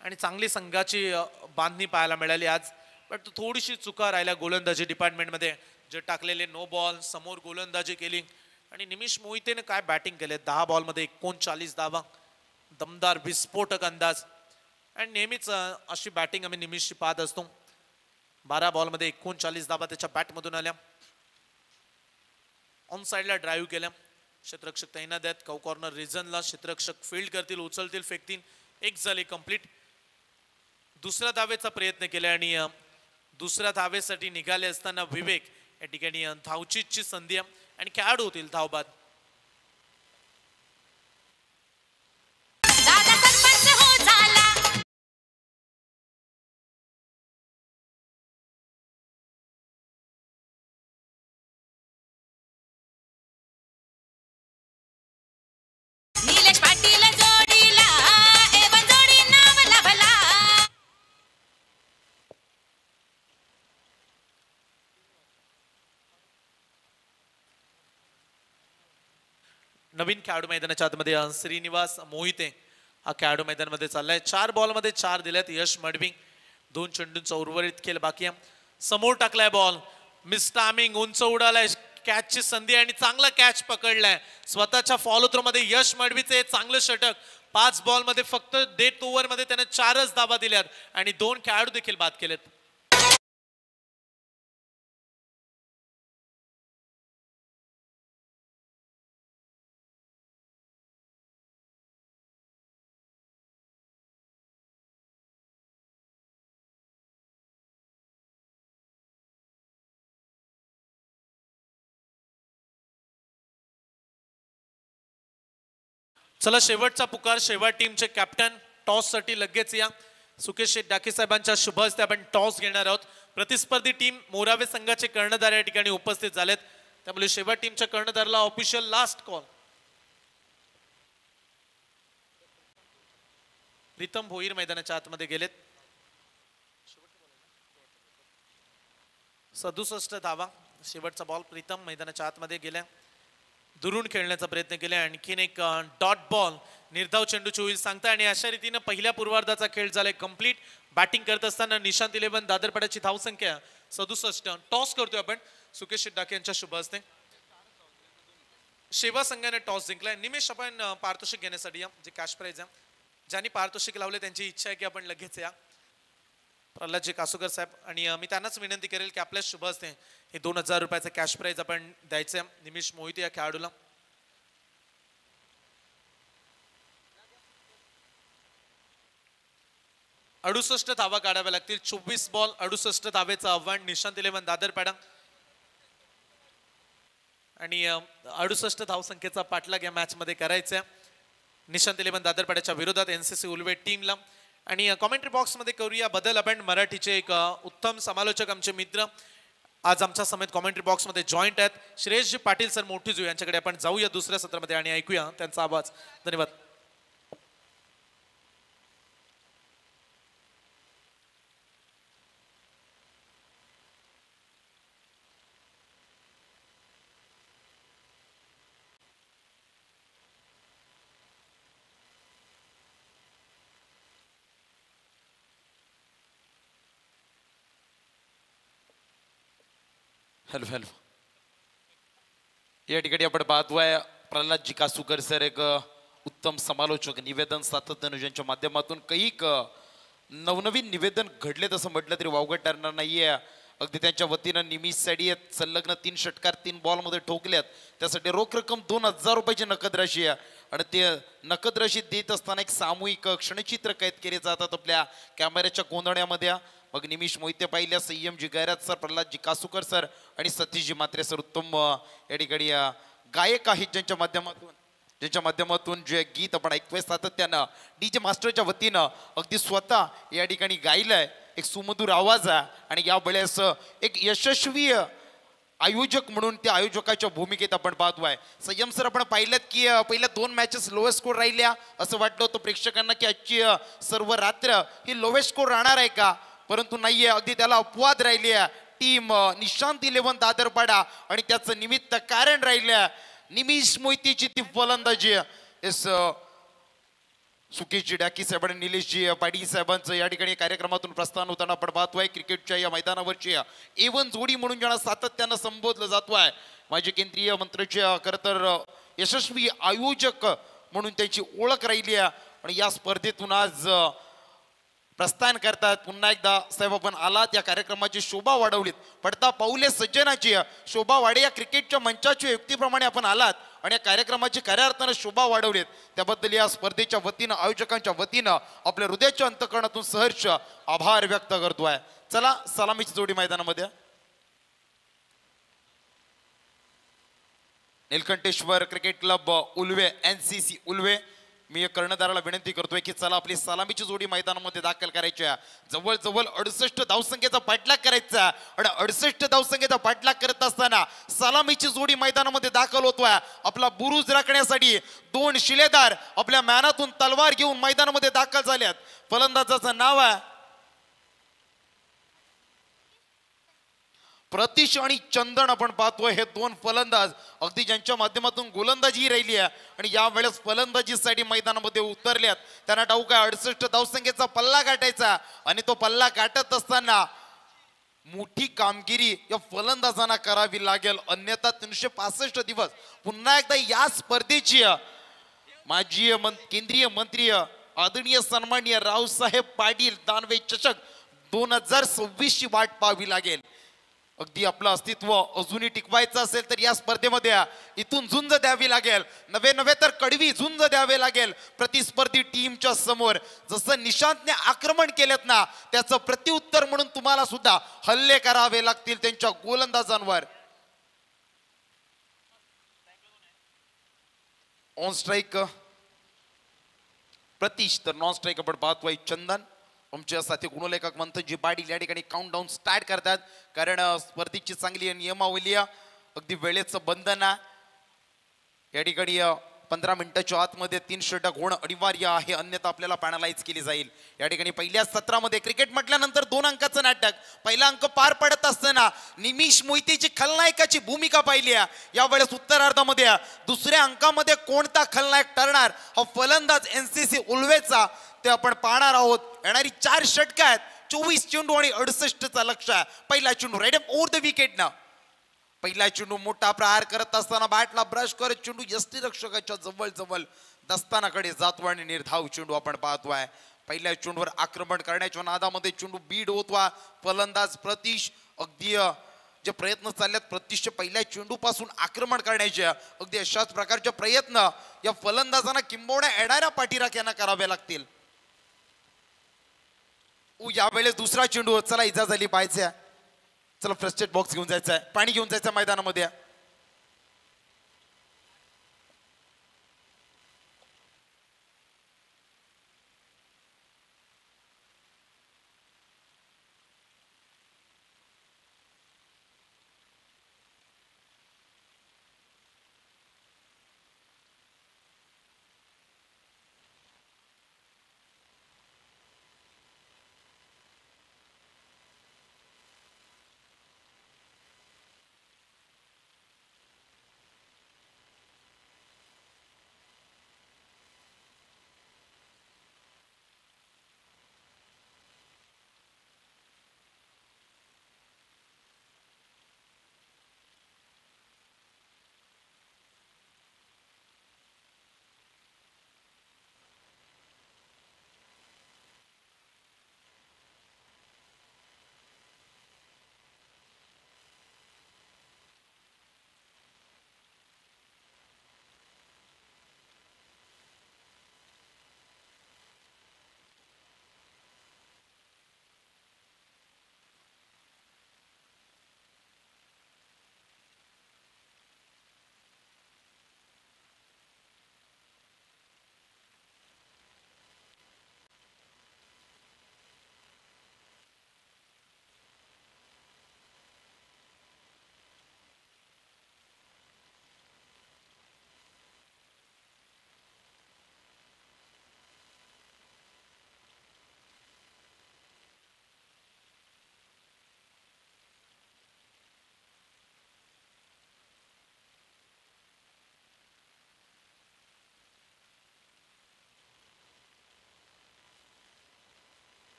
आणि चांगली संघाची बांधणी पाहायला मिळाली आज. बट थोडीशी चुका राहिल्या गोलंदाजी डिपार्टमेंटमध्ये. जे टाकलेले नो बॉल, समोर गोलंदाजी केली आणि निमिष मोहितेने काय बॅटिंग केले. 10 बॉलमध्ये 39 धावा, दमदार विस्फोटक अंदाज. आणि नेहमीच अशी बॅटिंग आम्ही निमिषची पाहत असतो. 12 बॉलमध्ये 39 धावा त्याच्या बॅटमधून आल्या. ऑन साईडला ड्राईव्ह केल्या, क्षेत्ररक्षक तैनात आहेत. कॉर्नर रिझनला क्षेत्ररक्षक फील्ड करतील, उचलतील, फेकतील. एक झाली कंप्लीट. दुसऱ्या धावेचा प्रयत्न केला आणि दुसऱ्या धावेसाठी निघाले असताना विवेक या ठिकाणी धावचीची संधी आणि खेळाडू होतील धावबाद. दादा सरपंच हो झाला, निलेश पाटील जोडीला एवन जोडी नाव लाभला. नवीन खेळाडू मैदानाच्या आतमध्ये श्रीनिवास मोहिते हा खेळाडू मैदानामध्ये चाललाय. 4 बॉलमध्ये 4 दिल्यात. यश मडवी 2 चेंडूंचा उर्वरित खेळ बाकी आहे. समोर टाकलाय बॉल, मिस टायमिंग, उंच उडालाय, कॅचची संधी आणि चांगला कॅच पकडलाय. स्वतःच्या फॉलो थ्रो मध्ये यश मडवीचे चांगलं षटक. 5 बॉलमध्ये फक्त डेथ ओव्हरमध्ये त्याने 4च धावा दिल्यात आणि 2 खेळाडू देखील बाद केलेत. चला शेवटचा पुकार. शेवट टीमचे कॅप्टन टॉस साठी लगेच या. सुकेश शेठ डाके साहेबांच्या शुभ हस्ते आपण टॉस घेणार आहोत. प्रतिस्पर्धी टीम मोरावे संघाचे कर्णधार या ठिकाणी उपस्थित झालेत, त्यामुळे शेवट टीमच्या कर्णधाराला official last call. Pritam Bhoir मैदानाच्या आतमध्ये गेलेत. 67 धावा शेवटचा बॉल. प्रीतम मैदानाच्या आतमध्ये गेल्या, दुरून खेळण्याचा प्रयत्न केला. आणखीन एक डॉट बॉल निर्धाव चेंडूची होईल सांगता आणि अशा रीतीने पहिल्या पूर्वार्धाचा खेळ झालाय कंप्लीट. बॅटिंग करत असताना निशांत 11 दादरपाड्याची धावसंख्या 67. टॉस करतोय आपण सुकेश डाके यांच्या शुभ हस्ते. शेवा संघाने टॉस जिंकलाय. निमेश आपण पारितोषिक घेण्यासाठी या, जे कॅश प्राइज आहे. ज्यांनी पारितोषिक लावले त्यांची इच्छा आहे की आपण लगेच या. प्रल्हादजी कासुकर साहेब आणि मी त्यांनाच विनंती करेल की आपल्या शुभ हस्ते हे 2000 रुपयाचं कॅश प्राइज आपण द्यायचं निमिष मोहिते या खेळाडूला. अडुसष्ट धावा काढाव्या लागतील. 24 बॉल 68 धावेचं आव्हान निशांत 11 दादरपाडा आणि 68 धावसंख्येचा पाठलाग या मॅच मध्ये करायचा आहे निशांत 11 दादरपाड्याच्या विरोधात NCC उल्वे टीमला. आणि कॉमेंट्री बॉक्स मध्ये करूया बदल. आपण मराठीचे एक उत्तम समालोचक आमचे मित्र आज आमच्या समेत कॉमेंट्री बॉक्स मध्ये जॉईंट आहेत. श्रेयसजी पाटील सर मोठीजू यांच्याकडे आपण जाऊया दुसऱ्या सत्रामध्ये आणि ऐकूया त्यांचा आवाज. धन्यवाद. Hello hello. या ठिकाणी आपण पाहतोय प्रल्हादजी कासुकर सर एक उत्तम समालोचक, निवेदन सातत्याने ज्यांच्या माध्यमातून काही नवनवीन निवेदन घडले तसं म्हटलं तरी वावगं ठरणार नाहीये. अगदी त्यांच्या वतीनं निमिष साठी संलग्न 3 षटकार 3 बॉलमध्ये ठोकल्यात. त्यासाठी रोख रक्कम 2000 रुपयाची नकद राशी आहे आणि ते नकद राशी देत असताना एक सामूहिक क्षणचित्र कैद केले जातात आपल्या कॅमेऱ्याच्या गोंधळ्यामध्ये. मग निमिष मोहिते पाहिल्या, संयमजी गैरात सर, प्रल्हादजी कासुकर सर आणि सतीशजी मात्रे सर उत्तम या ठिकाणी गायक आहेत ज्यांच्या माध्यमातून ज्यांच्या माध्यमातून जे गीत आपण ऐकतोय सातत्यानं DJ मास्टरच्या वतीनं अगदी स्वतः या ठिकाणी गायलंय, एक सुमधुर आवाज आहे आणि या वेळेस एक यशस्वी आयोजक म्हणून त्या आयोजकाच्या भूमिकेत आपण पाहतोय. संयम सर, आपण पाहिलं की पहिल्या 2 मॅचेस लोएस्ट स्कोर राहिल्या, असं वाटलं होतं प्रेक्षकांना की आजची सर्व रात्र ही लोएस्ट स्कोर राहणार आहे का, परंतु नाहीये. अगदी त्याला अपवाद राहिली आहे टीम निशांत 11 दादरपाडा आणि त्याचं निमित्त कारण राहिलं निमिष मोहितीची ती फलंदाजी. सुकेशजी डाकी साहेब आणि निलेशजी पाटील साहेबांचं या ठिकाणी कार्यक्रमातून प्रस्थान होताना आपण पाहतोय. क्रिकेटच्या या मैदानावरची एवन जोडी म्हणून ज्यांना सातत्यानं संबोधलं जातोय, माजी केंद्रीय मंत्र्याचे खरं तर यशस्वी आयोजक म्हणून त्यांची ओळख राहिली आहे आणि या स्पर्धेतून आज प्रस्थान करतात. पुन्हा एकदा साहेब आपण आलात, या कार्यक्रमाची शोभा वाढवलीत, पडता पाऊले सज्जनाची शोभा वाढे या क्रिकेटच्या मंचाच्या युक्तीप्रमाणे आपण आलात आणि या कार्यक्रमाची खऱ्या अर्थानं शोभा वाढवलीत. त्याबद्दल या स्पर्धेच्या वतीनं आयोजकांच्या वतीनं आपल्या हृदयाच्या अंतकरणातून सहर्ष आभार व्यक्त करतोय. चला सलामीची जोडी मैदानामध्ये. Neelkantheshwar cricket club Ulwe NCC Ulwe, मी कर्णधाराला विनंती करतोय की चला आपली सलामीची जोडी मैदानामध्ये दाखल करायची आहे. जवळजवळ 68 धावसंख्येचा पाठलाग करायचा आणि 68 धावसंख्येचा पाठलाग करत असताना सलामीची जोडी मैदानामध्ये दाखल होतोय. आपला बुरुज राखण्यासाठी 2 शिलेदार आपल्या मॅनातून तलवार घेऊन मैदानामध्ये दाखल झाल्यात. फलंदाजाचं नाव आहे प्रतीश आणि चंदन. आपण पाहतोय हे 2 फलंदाज अगदी ज्यांच्या माध्यमातून गोलंदाजी राहिली आहे आणि यावेळेस फलंदाजीसाठी मैदानामध्ये उतरल्यात. त्यांना ठाऊक आहे 68 धावसंख्येचा पल्ला गाठायचा आणि तो पल्ला गाठत असताना मोठी कामगिरी या फलंदाजांना करावी लागेल, अन्यथा 365 दिवस पुन्हा एकदा या स्पर्धेची माजी केंद्रीय मंत्री आदरणीय सन्माननीय रावसाहेब पाटील दानवे चषक 2026 ची वाट पाहावी लागेल. अगदी आपलं अस्तित्व अजूनही टिकवायचं असेल तर या स्पर्धेमध्ये इथून झुंज द्यावी लागेल, नवे तर कडवी झुंज द्यावे लागेल प्रतिस्पर्धी टीमच्या समोर. जसं निशांतने आक्रमण केलेत ना, त्याचं प्रत्युत्तर म्हणून तुम्हाला सुद्धा हल्ले करावे लागतील त्यांच्या गोलंदाजांवर. ऑन स्ट्राईक प्रतीश, तर नॉन स्ट्राईक आपण पाहतोय चंदन. आमच्या साथी गुणलेखक मंथनजी पाटील या ठिकाणी काउंटडाऊन स्टार्ट करतात, कारण स्पर्धेची चांगली नियमावली अगदी वेळेचं बंधन आहे. या ठिकाणी 15 मिनिटाच्या आतमध्ये 3 षटक होणं अनिवार्य आहे, अन्यथा आपल्याला पॅनलाइज केली जाईल. या ठिकाणी पहिल्या सत्रामध्ये क्रिकेट म्हटल्यानंतर 2 अंकाचं नाटक, पहिला अंक पार पडत असताना निमिष मोहितेची खलनायकाची भूमिका पाहिली आहे. यावेळेस उत्तरार्धामध्ये दुसऱ्या अंकामध्ये कोणता खलनायक ठरणार हा फलंदाज NCC उल्वेचा ते आपण पाहणार आहोत. येणारी 4 षटकं आहेत, 24 चेंडू आणि 68चा लक्ष्य आहे. पहिला चेंडू राईट ओव्हर द विकेट ना, पहिला चेंडू मोठा प्रहार करत असताना बॅटला ब्रश करत चेंडू यष्टीरक्षकाच्या जवळ दस्तानाकडे जातो आणि निर्धाव चेंडू आपण पाहतोय. पहिल्या चेंडूवर आक्रमण करण्याच्या नादामध्ये चेंडू बीड होतोय. फलंदाज प्रतीश अगदी जे प्रयत्न चाललेत प्रतीशचे पहिल्या चेंडू पासून आक्रमण करण्याचे, अगदी अशाच प्रकारचे प्रयत्न या फलंदाजांना किंबहुना येणाऱ्या पाठीराख्यांना करावे लागतील. यावेळेस दुसरा चेंडू, चला इजा झाली पाहायचं, चला फर्स्ट एड बॉक्स घेऊन जायचं आहे, पाणी घेऊन जायचं मैदानामध्ये.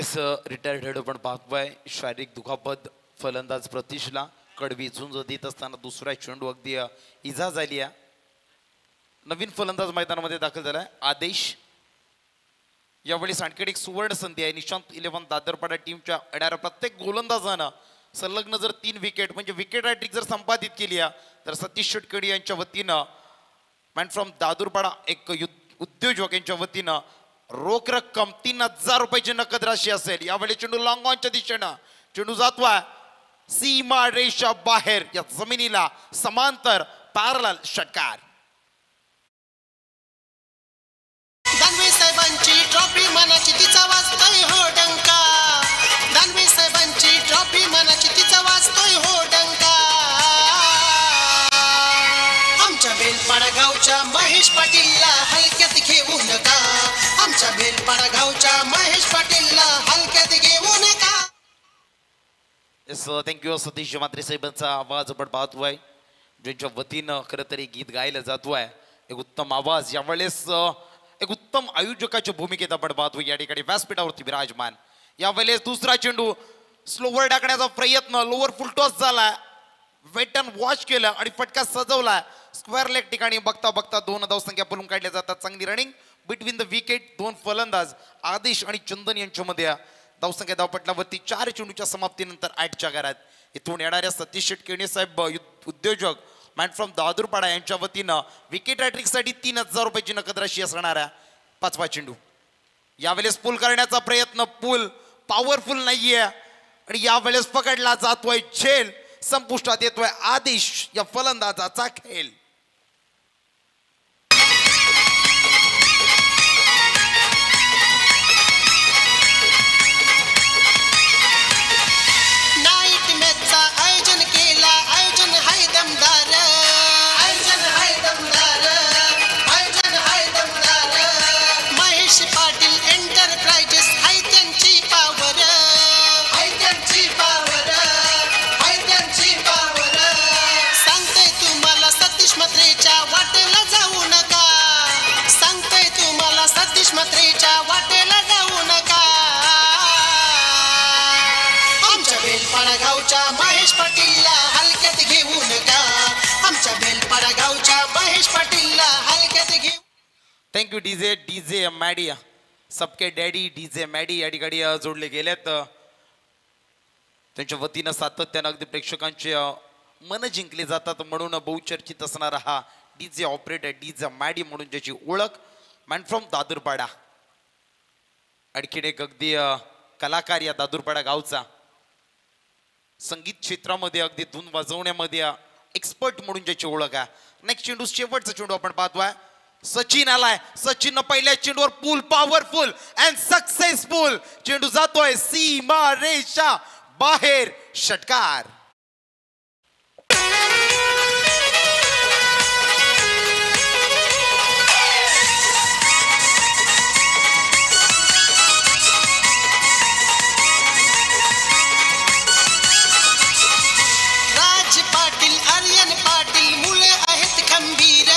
येस रिटायर्ड हेड पण पाहतोय शारीरिक दुखापत फलंदाज प्रतीशला कडवी झुंज देत असताना दुसरा चेंडू अगदी इजा झाली आहे. नवीन फलंदाज मैदानामध्ये दाखल झालाय आदेश. यावेळी आणखी एक सुवर्ण संधी आहे. निशांत 11 दादरपाडा टीमच्या अड्याला प्रत्येक गोलंदाजानं संलग्न जर 3 विकेट म्हणजे विकेट हॅट्रिक जर संपादित केली आहे तर सतीश शेटकडी यांच्या वतीनं मॅन फ्रॉम दादरपाडा एक उद्योजक यांच्या वतीनं रोख रक्कम 3,000 रुपयाची नकद राशी असेल. यावेळी चेंडू लॉंग ऑनच्या दिशेनं चेंडू जातोय सीमा रेषा बाहेर या जमिनीला समांतर पॅरलल षटकार. दानवे साहेबांची ट्रॉफी मनाची तिचा वाजतोय हो डंका. दानवे साहेबांची ट्रॉफी मनाची तिचा वाजतोय हो डंका. आमच्या बेलपाडा गावच्या महेश पाटीलला हलक्यात घेऊ नका. आमच्या बेलपाडा गावच्या महेश पाटीलला हलक्यात घेऊ नका. येस थँक्यू सतीश मात्रे साहेबांचा आवाज आपण पाहतोय ज्यांच्या वतीनं खरं तरी गीत गायलं जातोय. एक उत्तम आवाज. यावेळेस एक उत्तम आयोजकाच्या भूमिकेत आपण पाहतो या ठिकाणी व्यासपीठावरती विराजमान. यावेळेस दुसरा चेंडू स्लोवर टाकण्याचा प्रयत्न लोअर फुल टॉस झाला. वेट अँड वॉच केलं आणि फटका सजवला. स्क्वेअर लेग ठिकाणी बघता बघता 2 धावसंख्या पळून काढल्या जातात. चांगली रनिंग बिटवीन द विकेट. 2 फलंदाज आदेश आणि चंदन यांच्यामध्ये धावसंख्या धावपटलावरती 4 चेंडूच्या समाप्तीनंतर 8च्या घरात. इथून येणाऱ्या सतीश शेटकेणे साहेब उद्योजक मॅन फ्रॉम दादरपाडा यांच्या वतीनं विकेट हॅट्रिकसाठी 3,000 रुपयाची नकद राशी असणार आहे. 5वा चेंडू यावेळेस पूल करण्याचा प्रयत्न. पूल पॉवरफुल नाहीये आणि यावेळेस पकडला जातोय झेल. संपुष्टात येतोय आदेश या फलंदाजाचा खेळ. नाईट मॅचचा आयोजन केला. आयोजन हाय दमदार. आयोजन हाय दमदार. आयोजन हाय दमदार. महेश पाटील एंटरप्राइजेस हाय त्यांची पावर. हाय त्यांची पावर. हाय त्यांची पावर. सांगतोय तुम्हाला सतीश म्हात्रेच्या वाटेला जाऊ नका. सांगतोय तुम्हाला सतीश म्हात्रेच्या वाटेला जाऊ नका. आमच्या बेलपाडा गावच्या महेश पाटीलला हलक्यात घेऊ नका. आमच्या बेलपाडा गावच्या महेश पाटीलला हलक्यात घेऊ. थँक्यू डीजे मॅडी सबके डॅडी डीजे मॅडी या ठिकाणी जोडले गेलेत. त्यांच्या वतीनं सातत्यानं अगदी प्रेक्षकांचे मन जिंकले जातात म्हणून बहुचर्चित असणारा हा डीजे ऑपरेटर डीजे मॅडी म्हणून ज्याची ओळख मॅन फ्रॉम दादरपाडा. आणखीन एक अगदी कलाकार या दादरपाडा गावचा. संगीत क्षेत्रामध्ये अगदी धून वाजवण्यामध्ये एक्सपर्ट म्हणून ज्याची ओळख आहे. नेक्स्ट चेंडू शेवटचा चेंडू आपण पाहतोय. सचिन आलाय. सचिन पहिल्या चेंडूवर पूल पॉवरफुल अँड सक्सेसफुल चेंडू जातोय सीमा रेषा बाहेर षटकार. राज पाटील आर्यन पाटील मुलं आहेत खंबीर.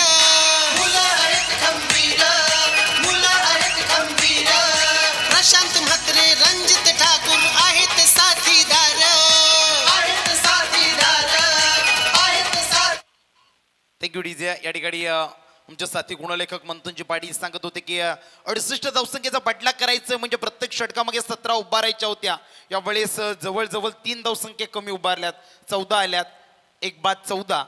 मुलं आहेत खंबीर. मुलं आहेत खंबीर. प्रशांत म्हात्रे रणजित ठाकूर आहेत साथीदार. आहेत साथीदार. आहेत साथ. Thank you DJ. या ठिकाणी आमच्या साथी गुणलेखक मंथनजी पाटील सांगत होते की 68 धावसंख्येचा बदला करायचं म्हणजे प्रत्येक षटकामागे 17 उभारायच्या होत्या. यावेळेस जवळजवळ 3 धावसंख्या कमी उभारल्यात. 14 आल्यात. 1 बाद 14.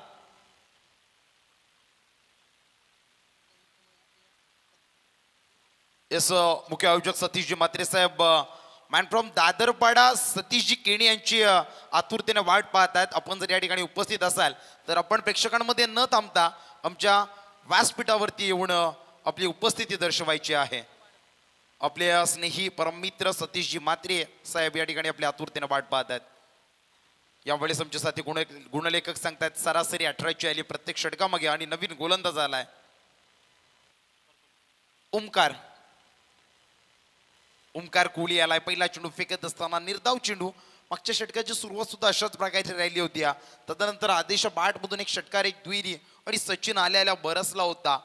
येस मुख्य आयोजक सतीशजी म्हात्रे साहेब मॅन फ्रॉम दादरपाडा सतीशजी केणी यांची आतुरतेने वाट पाहत आहेत. आपण जर या ठिकाणी उपस्थित असाल तर आपण प्रेक्षकांमध्ये न थांबता आमच्या व्यासपीठावरती येऊन आपली उपस्थिती दर्शवायची आहे. आपले स्नेही परममित्र सतीशजी म्हात्रे साहेब या ठिकाणी आपल्या आतुरतेने वाट पाहत आहेत. यावेळेस आमच्या साथी गुणलेखक सांगतात सरासरी 18ची आली प्रत्येक षटकामागे आणि नवीन गोलंदाज आलाय ओमकार. ओमकार कोहली आलाय. पहिला चेंडू फेकत असताना निर्धाव चेंडू. मागच्या षटकाची सुरुवात सुद्धा अशाच प्रकारे राहिली होती. तदनंतर आदेश बाटमधून एक षटकार एक दुहेरी आणि सचिन आल्या बरसला होता.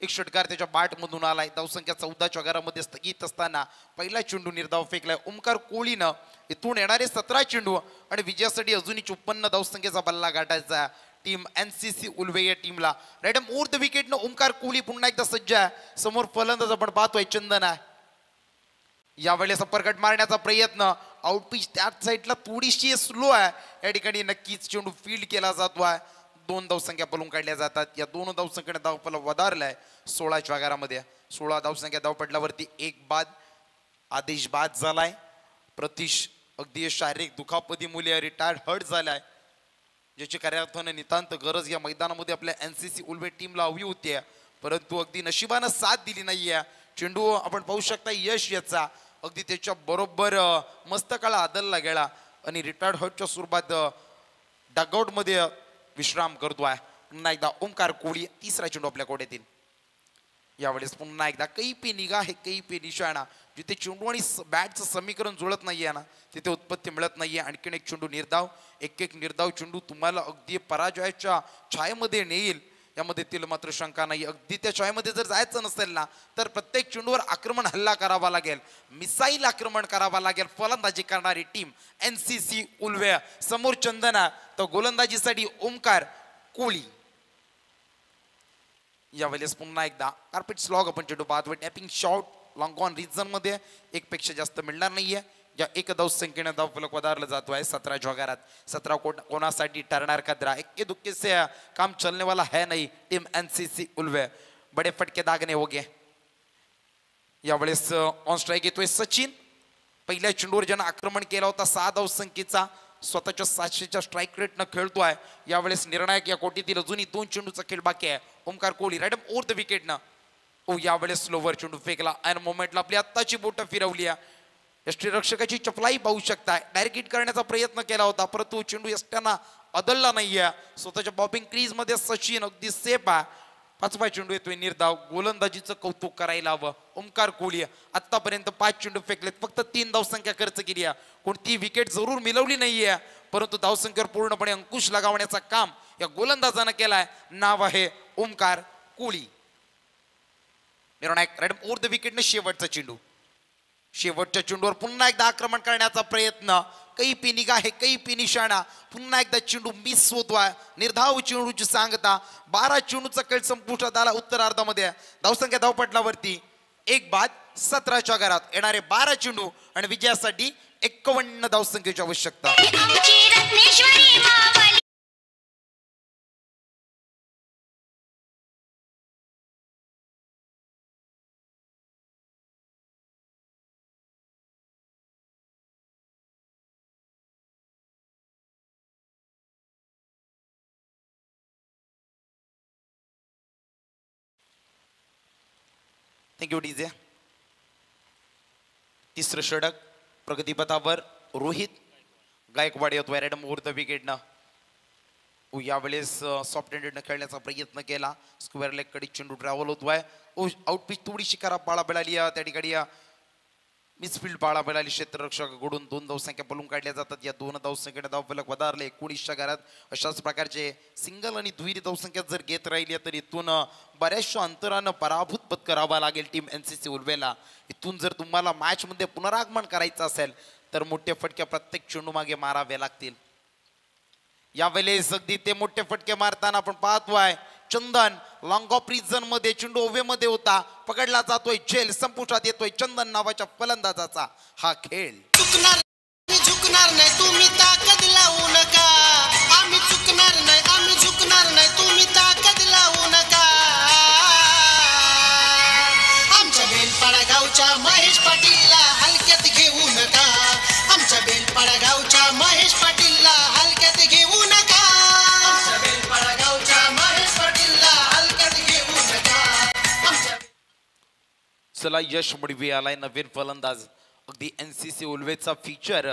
एक षटकार त्याच्या बॅटमधून आलाय. धावसंख्या 14च्या घरामध्ये स्थगित असताना पहिला चेंडू निर्धाव फेकलाय ओमकार कोळीनं. इथून येणारे 17 चेंडू आणि विजयासाठी अजूनही 54 धावसंख्येचा बल्ला गाठायचा टीम NCC उल्वे या टीमला. राईट मुहूर्त विकेटनं ओमकार कोळी पुन्हा एकदा सज्ज आहे. समोर फलंदाज आपण पाहतोय चंदन आहे. यावेळेस अपरकट मारण्याचा प्रयत्न आउटपिच त्याच साईडला थोडीशी स्लो आहे. या ठिकाणी नक्कीच चेंडू फील्ड केला जातो आहे. 2 धावसंख्या पळून काढल्या जातात. या 2 धावसंख्येने धावफलक वधारलाय 16च्या घरामध्ये. 16 धावसंख्या धावपटल्यावरती एक बाद आदेश बाद झालाय. प्रतीश अगदी शारीरिक दुखापतीमुळे रिटायर्ड हर्ट झालाय, ज्याची खऱ्या अर्थानं नितांत गरज या मैदानामध्ये आपल्या NCC उल्वे टीमला हवी होती, परंतु अगदी नशिबानं साथ दिली नाहीये. चेंडू आपण पाहू शकता यश याचा अगदी त्याच्या बरोबर मस्तकाला आदलला गेला आणि रिटायर्ड हर्टच्या स्वरूपात डगआउट मध्ये विश्राम करतोय. पुन्हा एकदा ओमकार कोळी, तिसरा चेंडू आपल्या कोट्यातील. यावेळेस पुन्हा एकदा कई पे निगा है कई पे निशाणा. जिथे चेंडू आणि बॅटचं समीकरण जुळत नाहीये ना तिथे उत्पत्ती मिळत नाहीये. आणखीन एक चेंडू निर्धाव, एक निर्धाव चेंडू तुम्हाला अगदी पराजयाच्या छायेमध्ये नेईल यामध्ये तिला मात्र शंका नाही. अगदी त्या छायेमध्ये जर जायचं नसेल ना तर प्रत्येक चेंडूवर आक्रमण हल्ला करावा लागेल, मिसाईल आक्रमण करावा लागेल. फलंदाजी करणारी टीम NCC उल्वे. समोर चंदना तर गोलंदाजीसाठी ओमकार कोळी. यावेळेस पुन्हा एकदा कार्पेट स्लॉग आपण चेंडू पाहतोय. Tapping shot long on region मध्ये एक पेक्षा जास्त मिळणार नाहीये. या एक धावसंख्येने धावफलक वधारला जातो आहे 17 घरात. 17 कोणासाठी ठरणार खतरा. इक्के दुक्के से काम चलने वाला है नहीं टीम NCC उल्वे. बडे फटके दागने हो गए. यावेळेस ऑन स्ट्राईक येतोय सचिन. पहिल्या चेंडूवर ज्यानं आक्रमण केला होता 6 धावसंख्येचा स्वतःच्या 700च्या स्ट्राईक रेटनं खेळतोय. यावेळेस निर्णायक या कोटीतील अजूनही 2 चेंडूचा खेळ बाकी आहे. Omkar Kohli right over the विकेटनं. यावेळेस स्लोवर चेंडू फेकला आणि मोमेंटला आपली आत्ताची बोटं फिरवली आहे. यष्टीरक्षकाची चपलाही पाहू शकताय. डायरेक्ट हिट करण्याचा प्रयत्न केला होता परंतु चेंडू यष्ट्यांना अदलला नाहीये. स्वतःच्या बॉबिंग क्रीज मध्ये सचिन अगदी सेफ आहे. 5वा चेंडू येतोय निर्धाव. गोलंदाजीचं कौतुक करायला हवं. ओमकार कोहली आतापर्यंत 5 चेंडू फेकलेत, फक्त 3 धावसंख्या खर्च केली आहे. कोणती विकेट जरूर मिळवली नाहीये परंतु धावसंख्येवर पूर्णपणे अंकुश लगावण्याचं काम या गोलंदाजानं केलाय. नाव आहे ओमकार कोहली. निर्णायक राईट ओव्हर द विकेटने शेवटचा चेंडू. शेवटच्या चेंडूवर पुन्हा एकदा आक्रमण करण्याचा प्रयत्न. कई पे निगा है कई पे निशाणा. पुन्हा एकदा चेंडू मिस होतोय. निर्धाव चेंडूची सांगता. 12 चेंडूचा खेळ संपुष्टात आला उत्तरार्धामध्ये. धावसंख्या धावपटलावरती एक बाद 17च्या घरात. येणारे 12 चेंडू आणि विजयासाठी 51 धावसंख्येची आवश्यकता. Thank you DJ. तिसरं षटक प्रगतीपथावर रोहित गायकवाड येतोय राईट मुहूर्त विकेटनं. यावेळेस सॉफ्ट हँडेडनं खेळण्याचा प्रयत्न केला. स्क्वेअर लेग कडे चेंडू ट्रॅव्हल होतोय. आउटपिच थोडीशी खराब पाळा मिळाली त्या ठिकाणी. मिसफिल्ड पाळा मिळाली क्षेत्ररक्षकाकडून. 2 धावसंख्या पळून काढल्या जातात. या 2 धावसंख्येने धावफलक वधारले 19च्या घरात. अशाच प्रकारचे सिंगल आणि दुहेरी धावसंख्या जर घेत राहिली तर इथून बऱ्याचशा अंतरानं पराभूत पत्करावा लागेल टीम NCC उल्वेला. इथून जर तुम्हाला मॅच मध्ये पुनरागमन करायचं असेल तर मोठे फटके प्रत्येक चेंडू मागे मारावे लागतील. यावेळेस अगदी ते मोठे फटके मारताना आपण पाहतोय चंदन लॉंग ऑफ रिजन मध्ये चेंडू ओव्हेमध्ये होता. पकडला जातोय झेल संपुष्टात येतोय चंदन नावाच्या फलंदाजाचा हा खेळ. झुकणार नाही तुम्ही ताकद लावू नका. आम्ही चुकणार नाही आम्ही झुकणार नाही तुम्ही ताकद लावू नका. आमच्या बेलपाडा गावच्या महेश पाटीलला हलक्यात घेऊ नका. आमच्या बेलपाडा गावच्या महेश पाटीलला हलक्यात घेऊ नका. आमच्या बेलपाडा गावच्या महेश पाटीलला हलक्यात घेऊ नका. चला यश मुडवी आलाय नवीन फलंदाज. अगदी NCC उल्वेचा फीचर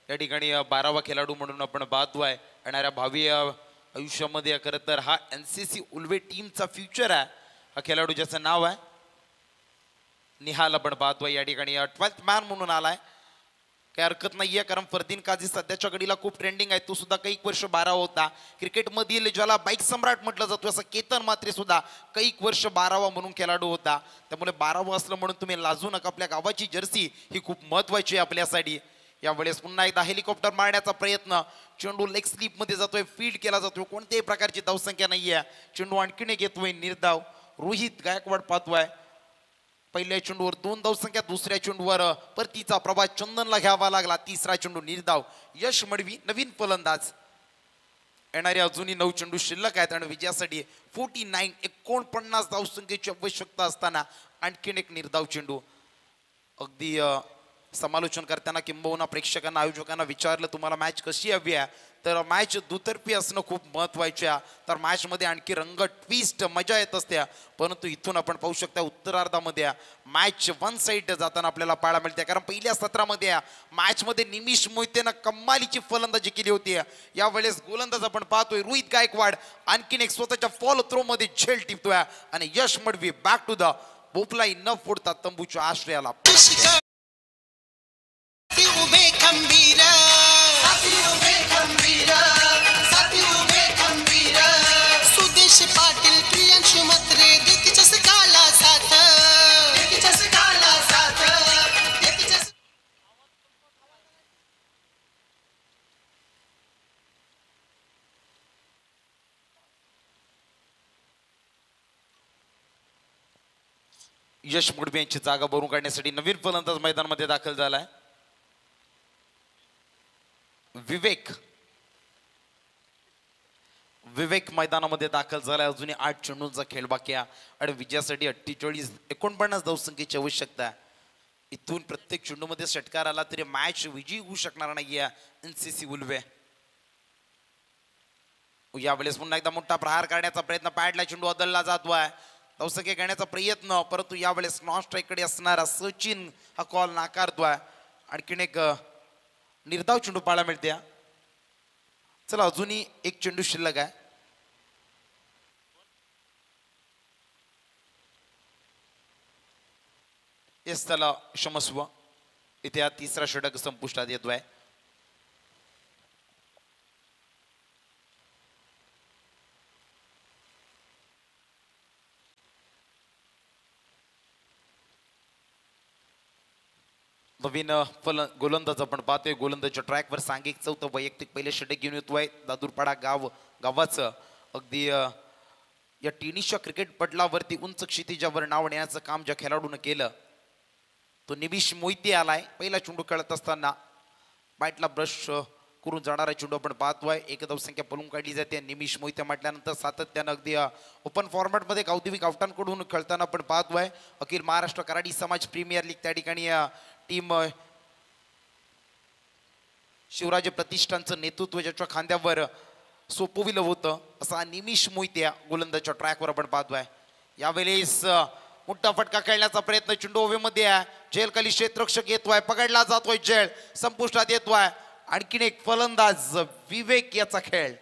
या ठिकाणी 12वा खेळाडू म्हणून आपण पाहतोय. येणाऱ्या भावी आयुष्यामध्ये खरं तर हा NCC उल्वे टीमचा फ्युचर आहे. हा खेळाडू ज्याचं नाव आहे निहाल आपण पाहतोय या ठिकाणी 12th मॅन म्हणून आलाय. काही हरकत नाहीये, कारण फरदीन काझी सध्याच्या घडीला खूप ट्रेंडिंग आहे. तो सुद्धा काही वर्ष 12 होता. क्रिकेटमधील ज्याला बाईक सम्राट म्हटलं जातो असं केतन म्हात्रे सुद्धा काही वर्ष 12वा म्हणून खेळाडू होता. त्यामुळे 12वा असलं म्हणून तुम्ही लाजू नका. आपल्या गावाची जर्सी ही खूप महत्वाची आहे आपल्यासाठी. यावेळेस पुन्हा एकदा हेलिकॉप्टर मारण्याचा प्रयत्न. चेंडू लेग स्लिप मध्ये जातोय, फील्ड केला जातोय, कोणत्याही प्रकारची धावसंख्या नाहीये. चेंडू आणखीन एक येतोय निर्धाव. रोहित गायकवाड पाहतोय. पहिल्या चेंडूवर 2 धावसंख्या, दुसऱ्या चेंडूवर परतीचा प्रभाव चंदनला घ्यावा लागला. तिसरा चेंडू निर्धाव. यश मडवी नवीन फलंदाज. येणारे अजूनही 9 चेंडू शिल्लक आहेत आणि विजयासाठी 49 धावसंख्येची आवश्यकता असताना आणखीन एक निर्धाव चेंडू. अगदी समालोचन करताना किंबहुना प्रेक्षकांना आयोजकांना विचारलं तुम्हाला मॅच कशी हवी आहे, तर मॅच दुतर्फी असणं खूप महत्वाचे आहे. तर मॅच मध्ये आणखी रंग ट्विस्ट मजा येत असते. परंतु इथून आपण पाहू शकता उत्तरार्धामध्ये मॅच वन साइड जाताना आपल्याला पाहायला मिळते. कारण पहिल्या सत्रामध्ये मॅच मध्ये निमिष मोहितेनं कमालीची फलंदाजी केली होती. यावेळेस गोलंदाज आपण पाहतोय रोहित गायकवाड आणखीन एक स्वतःच्या फॉलो थ्रो मध्ये झेल टिपतोय आणि यश मडवी बॅक टू द बोपलाई न फोडता तंबूच्या आश्रयाला. उभे खंबीर, उभे खंबीर, उभे खंबीर. सुदेश पाटील, प्रियांशु म्हात्रे, देतीच्या सकाला साथ, देतीच्या सकाला साथ, देतीच्या यश मुडबे यांची जागा भरून काढण्यासाठी नवीन फलंदाज मैदानामध्ये दाखल झालाय. विवेक मैदानामध्ये दाखल झालाय. अजूनही 8 चेंडूंचा खेळ बाकी आहे आणि विजयासाठी 49 धावसंख्येची आवश्यकता आहे. इथून प्रत्येक चेंडूमध्ये षटकार आला तरी मॅच विजयी होऊ शकणार नाहीये एनसीसी उल्वे. यावेळेस पुन्हा एकदा मोठा प्रहार करण्याचा प्रयत्न. पॅडला चेंडू बदलला जातोय. धावसंख्या घेण्याचा प्रयत्न, परंतु यावेळेस नॉन स्ट्राईक कडे असणारा सचिन हा कॉल नाकारतोय. आणखीन एक निर्धाव चेंडू पाहायला मिळते. चला अजूनही एक चेंडू शिल्लक आहे. येस त्याला क्षमस्व. इथे हा तिसरा षटक संपुष्टात येतोय. नवीन गोलंदाज आपण पाहतोय. गोलंदाजच्या ट्रॅकवर सांघिक 4थं वैयक्तिक पहिले षटक घेऊन येतोय. दादूरपाडा गावाचं अगदी या टेनिसच्या क्रिकेट पटलावरती उंच क्षितिजावर नाव नेण्याचं काम ज्या खेळाडूनं केलं तो निमिष मोहिते आलाय. पहिला चेंडू खेळत असताना बॅटला ब्रश करून जाणारा चेंडू आपण पाहतोय. एक धावसंख्या पळून काढली जाते. निमिष मोहिते म्हटल्यानंतर सातत्यानं अगदी ओपन फॉर्मॅटमध्ये गावदेवी गावठाणकडून खेळताना आपण पाहतोय. अखिल महाराष्ट्र कराडी समाज प्रीमियर लीग त्या ठिकाणी टीम शिवराज प्रतिष्ठानचं नेतृत्व ज्याच्या खांद्यावर सोपविलं होतं असा निमिष मोहिते गोलंदाजच्या ट्रॅकवर आपण पाहतोय. यावेळेस मोठा फटका खेळण्याचा प्रयत्न. चेंडू हवेमध्ये आहे. झेल खाली क्षेत्ररक्षक येतोय. पकडला जातोय. झेल संपुष्टात येतोय. आणखीन एक फलंदाज विवेक याचा खेळ.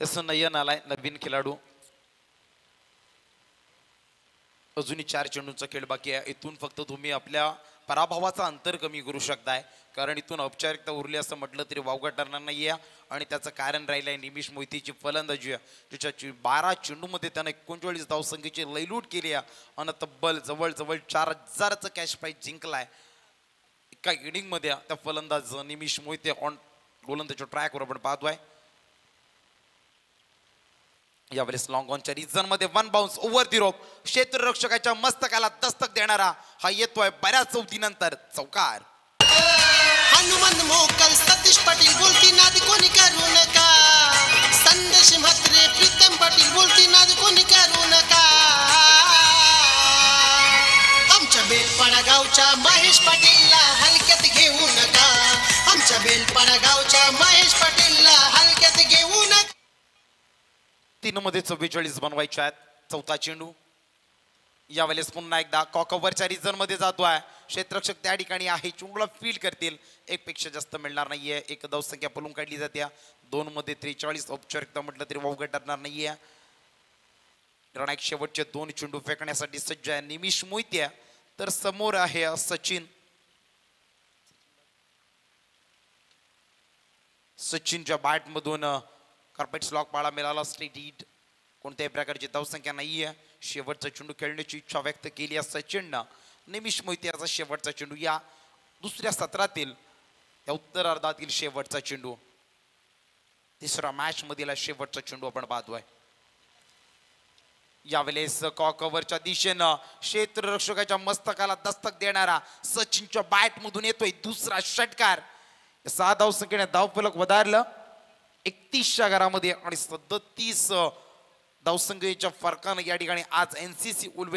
तसं नयन आलाय नवीन खेळाडू. अजूनही 4 चेंडूंचा खेळ बाकी आहे. इथून फक्त तुम्ही आपल्या पराभवाचा अंतर कमी करू शकताय. कारण इथून औपचारिकता उरली असं म्हटलं तरी वावगा ठरणार नाहीये. आणि त्याचं कारण राहिलंय निमिष मोहितेची फलंदाजी. त्याच्या 12 चेंडूमध्ये त्यानं 39 धावसंख्येची लयलूट केली आहे आणि तब्बल जवळजवळ 4000चं कॅश प्राईज जिंकलाय एका इनिंग मध्ये. त्या फलंदाज निमिष मोहिते ऑन गोलंदाजच्या ट्रॅकवर आपण पाहतोय. यावेळेस लॉंग ऑनच्या रिझन मध्ये 1 बाउन्स ओव्हर दी रोप. क्षेत्ररक्षकाच्या मस्तकाला दस्तक देणारा हा येतोय बऱ्याच चौथीनंतर चौकार. हनुमान मोकल सतीश पाटील बोलती नाद कोणी करू नका. संदेश म्हात्रे प्रीतम पाटील बोलती नाद कोणी करू नका. आमच्या बेलपाडा गावच्या महेश पाटीलला हलक्यात घेऊ नका. आमच्या बेलपाडा गावच्या महेश पाटीलला हलक्यात घेऊ नका. 3 मध्ये 44 बनवायचे आहेत. चौथा चेंडू यावेळेस पुन्हा एकदा कॉकवरच्या रिझन मध्ये जातोय. क्षेत्ररक्षक त्या ठिकाणी आहे, चुंगला फील्ड करतील. एक पेक्षा जास्त मिळणार नाहीये. एक धावसंख्या पलून काढली जाते. 2 मध्ये 43 औपचारिकता म्हटलं तरी वावगं ठरणार नाहीये. रणनायक शेवटचे 2 चेंडू फेकण्यासाठी सज्ज आहे. निमिष मोहिते तर समोर आहे सचिन. सचिनच्या बॅट मधून कार्पेट स्लॉक पाळा मिळाला. स्ट्रेट हिट, कोणत्याही प्रकारची धावसंख्या नाहीये. शेवटचा चेंडू खेळण्याची इच्छा व्यक्त केली आहे सचिननं. निमिष मोहिते याचा शेवटचा चेंडू या दुसऱ्या सत्रातील या उत्तरार्धातील शेवटचा चेंडू. तिसरा मॅच मधील शेवटचा चेंडू आपण पाहतोय. यावेळेस कॉकवरच्या दिशेनं क्षेत्ररक्षकाच्या मस्तकाला दस्तक देणारा सचिनच्या बॅट मधून येतोय दुसरा षटकार. 6 धावसंख्येने धावफलक वधारलं 31च्या घरामध्ये आणि 37 धावसंख्येच्या फरकानं या ठिकाणी आज NCC उलवे